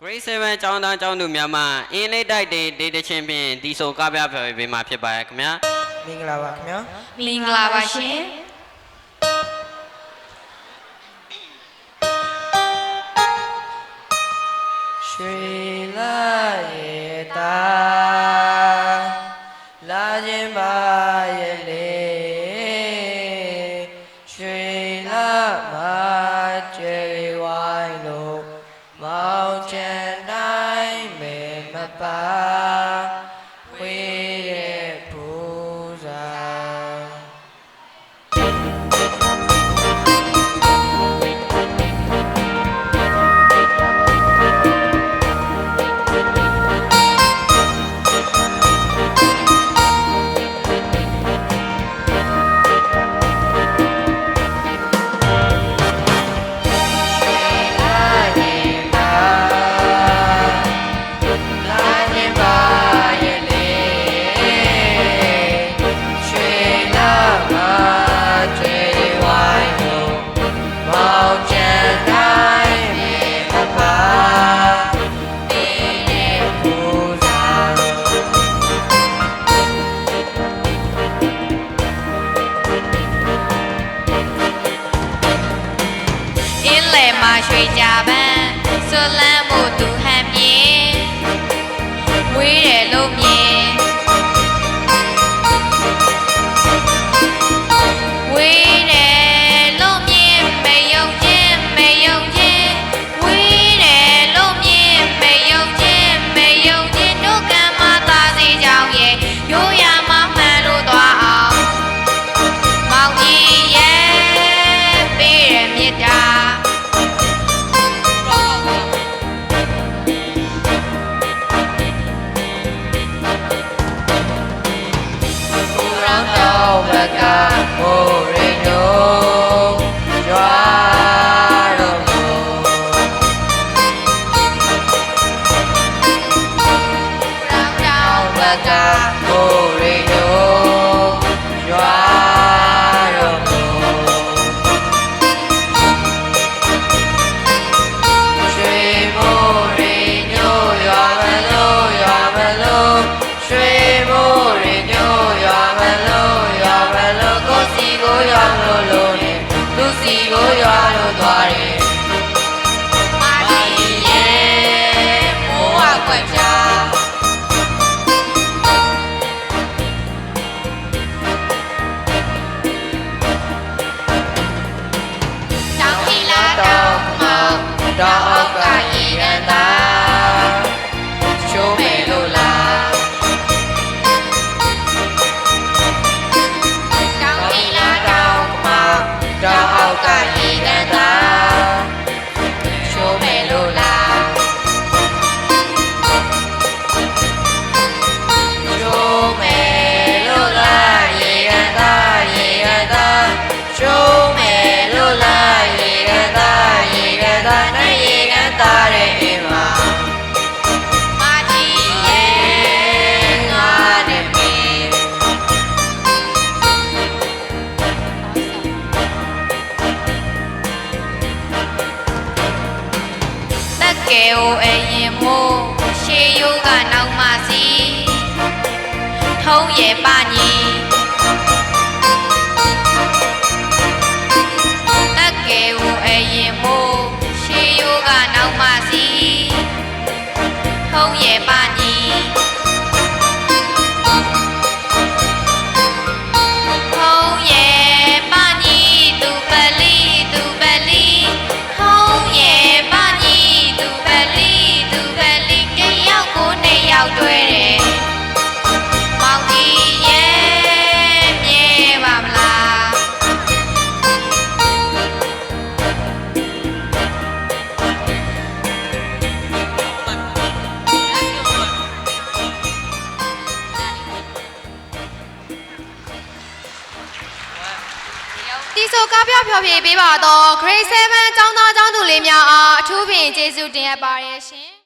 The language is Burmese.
Grade 7ကျောင်းသားကျောင်းသူများမှအင်းလေးတိုက်ဒေတချင်းဖြင့်ဒီဆိုကားပြဖျော်ပေးမှာဖြစ်ပါရဲ့ခင်ဗျာမင်္ဂလာပါခင်ဗျာမင်္ဂလာပါရှင်ရွှေလာရဲ့တာလာခြင်းပါရဲ့လေရွှေလာမှာကျွေဝိုင်းလို့မောင်ချန်တိုင်းမေမပါဝေးရဲ့ဘူဇာရွှေကြပန်းဆွလန်းမှုသူဟန်မြင်ဝေးတယ်လို့မြင်ဝေးတယ်လို့မြင်မယုံခြင်းမယုံခြင်းဝေးတယ်လို့မြင်မယုံခြင်းမယုံခြင်းတို့ကံမသာစေကြောင်းရဲ့ရိုးရာမှမှန်လို့သွားအောင်မောင်ကြီးရဲ့ပေးရမြတ်တာဘကဟိုရိနိုရွာတော်မူတောင်ဘကဟိုရိနိုရွာတော်မူရွှေမိုးရိနိုရွာမလို့ရွာမလို့ရွှေမိုးရိနိုရွာမလို့ရွာမလို့ကိုစီကိုရွာလို့လို့နေသူစီကိုရွာလို့သွားတယ်မာကြီးရဲ့မိုးဝကွက်ချာတောင်ကြီးလာတောင်မောင်တောင်အောက်ကရေရန်သာချိုးမယ်လို့လားတောင်ကြီးလာတောင်မောင်တောင်အောက်ကရေရန်သာချိုးမယ်လို့လားချိုးမယ်လို့လားရေရန်သာရေရန်သာချိုးမယ်လို့လားရေရန်သာရေရန်သာနဲ့ရေရန်သာတဲ့အိမ်မှာမာကြီးရဲ့ငါနဲ့မင်းတက်ကဲကိုအရင်မို့ရှေးရိုးကနောက်မှစီထုံးရဲ့ပညီတက်ကဲကိုအရင်မို့ရှေးရိုးကနောက်မှစီထုံးရဲ့ပညီထုံးရဲ့ပညီသူပလီသူပလီထုံးရဲ့ပညီသူပလီသူပလီတယောက်ကိုနှစ်ယောက်တွဲတယ်မောင်ကြီးရဲ့မြဲပါမလားဒီဆိုကားပြဖျော်ဖြေပေးပါတော့ Grade 7ကျောင်းသားကျောင်းသူလေးများအားအထူးပင်ကျေးဇူးတင်အပ်ပါတယ်ရှင်